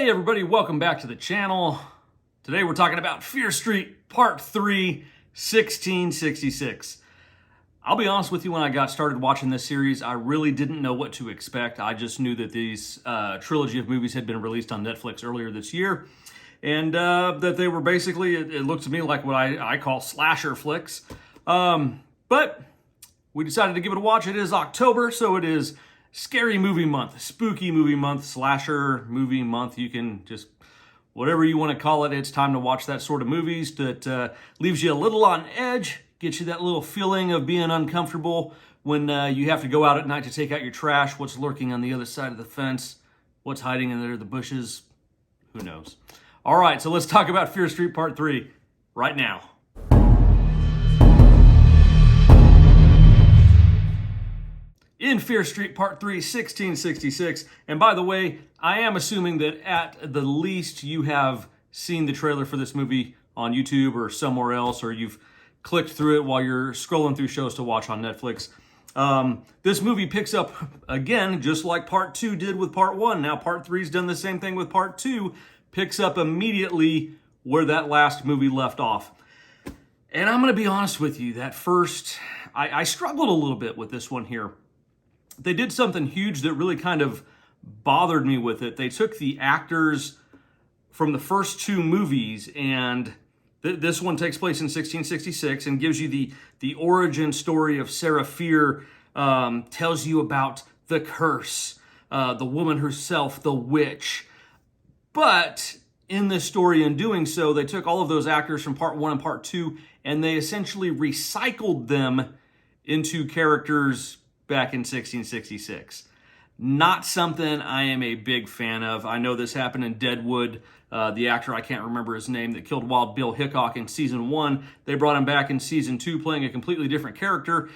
Hey everybody, welcome back to the channel. Today we're talking about Fear Street Part 3, 1666. I'll be honest with you, when I got started watching this series, I really didn't know what to expect. I just knew that these trilogy of movies had been released on Netflix earlier this year, and that they were basically, it looked to me like what I call slasher flicks. But we decided to give it a watch. It is October, so it is Scary Movie Month, Spooky Movie Month, Slasher Movie Month. You can just, whatever you want to call it, it's time to watch that sort of movies that leaves you a little on edge, gets you that little feeling of being uncomfortable when you have to go out at night to take out your trash. What's lurking on the other side of the fence? What's hiding in there, the bushes? Who knows? All right, so let's talk about Fear Street Part 3 right now. In Fear Street Part 3, 1666. And by the way, I am assuming that at the least you have seen the trailer for this movie on YouTube or somewhere else, or you've clicked through it while you're scrolling through shows to watch on Netflix. This movie picks up, again, just like Part 2 did with Part 1. Now Part 3's done the same thing with Part 2, picks up immediately where that last movie left off. And I'm going to be honest with you, that first, I struggled a little bit with this one here. They did something huge that really kind of bothered me with it. They took the actors from the first two movies, and this one takes place in 1666 and gives you the origin story of Sarah Fier, tells you about the curse, the woman herself, the witch. But in this story, in doing so, they took all of those actors from Part 1 and Part 2, and they essentially recycled them into characters back in 1666. Not something I am a big fan of. I know this happened in Deadwood. The actor, I can't remember his name, that killed Wild Bill Hickok in Season 1. They brought him back in Season 2 playing a completely different character.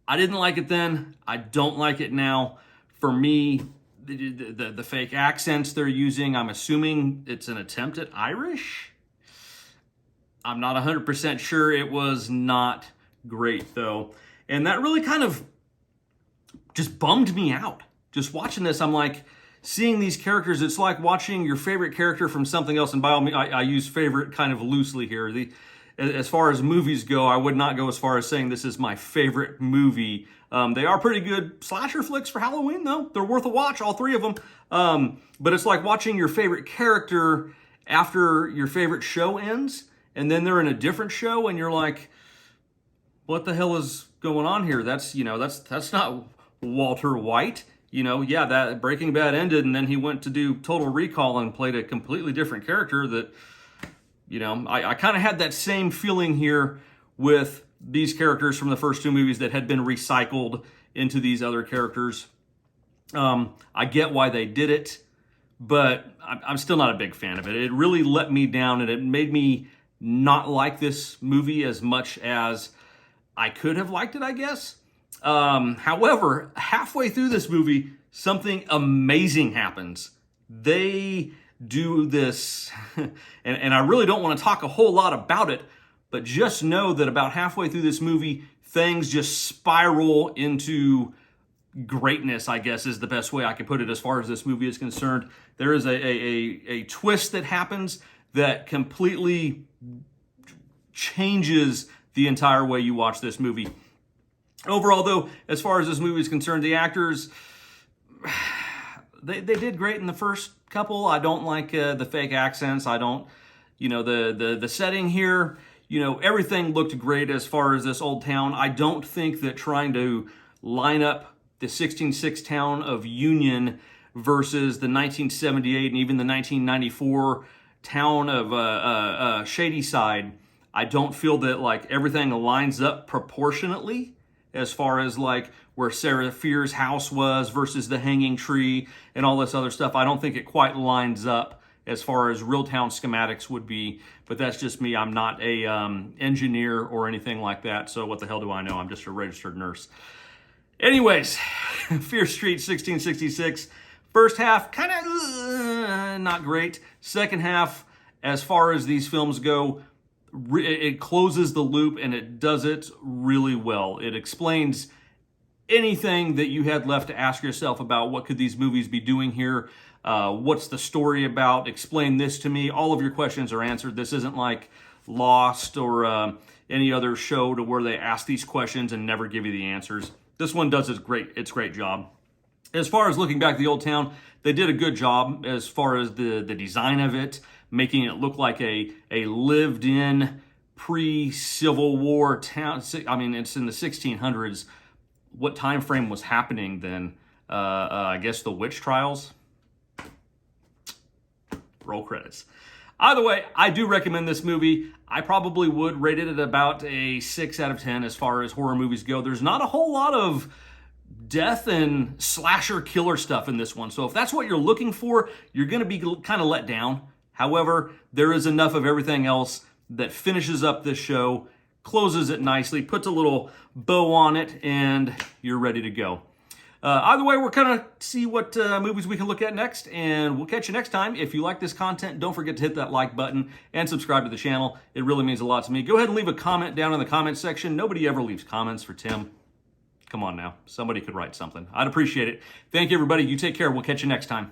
I didn't like it then. I don't like it now. For me, the fake accents they're using, I'm assuming it's an attempt at Irish. I'm not 100% sure. It was not great, though. And that really kind of just bummed me out. Just watching this, I'm like, seeing these characters, it's like watching your favorite character from something else. And by all means, I use favorite kind of loosely here. As far as movies go, I would not go as far as saying this is my favorite movie. They are pretty good slasher flicks for Halloween, though. They're worth a watch, all three of them. But it's like watching your favorite character after your favorite show ends, and then they're in a different show, and you're like, what the hell is going on here? That's not Walter White. Yeah, that Breaking Bad ended, and then he went to do Total Recall and played a completely different character that, I kind of had that same feeling here with these characters from the first two movies that had been recycled into these other characters. I get why they did it, but I'm still not a big fan of it. It really let me down, and it made me not like this movie as much as I could have liked it, I guess. However, halfway through this movie, something amazing happens. They do this, and I really don't want to talk a whole lot about it, but just know that about halfway through this movie, things just spiral into greatness, I guess is the best way I could put it as far as this movie is concerned. There is a twist that happens that completely changes the entire way you watch this movie. Overall, though, as far as this movie is concerned, the actors, they did great in the first couple. I don't like the fake accents. I don't, the setting here, everything looked great as far as this old town. I don't think that trying to line up the 1606 town of Union versus the 1978 and even the 1994 town of Shadyside, I don't feel that like everything lines up proportionately as far as like where Sarah Fier's house was versus the hanging tree and all this other stuff. I don't think it quite lines up as far as real town schematics would be, but that's just me. I'm not a engineer or anything like that, so what the hell do I know? I'm just a registered nurse. Anyways, Fear Street 1666. First half, kind of not great. Second half, as far as these films go, it closes the loop, and it does it really well. It explains anything that you had left to ask yourself about what could these movies be doing here. What's the story about? Explain this to me. All of your questions are answered. This isn't like Lost or any other show to where they ask these questions and never give you the answers. This one does its great job. As far as looking back at the old town, they did a good job as far as the design of it, making it look like a lived-in pre-Civil War town. I mean, it's in the 1600s. What time frame was happening then? I guess the witch trials. Roll credits. Either way, I do recommend this movie. I probably would rate it at about a 6 out of 10 as far as horror movies go. There's not a whole lot of death and slasher killer stuff in this one. So if that's what you're looking for, you're going to be kind of let down. However, there is enough of everything else that finishes up this show, closes it nicely, puts a little bow on it, and you're ready to go. Either way, we're going to see what movies we can look at next, and we'll catch you next time. If you like this content, don't forget to hit that like button and subscribe to the channel. It really means a lot to me. Go ahead and leave a comment down in the comment section. Nobody ever leaves comments for Tim. Come on now. Somebody could write something. I'd appreciate it. Thank you, everybody. You take care. We'll catch you next time.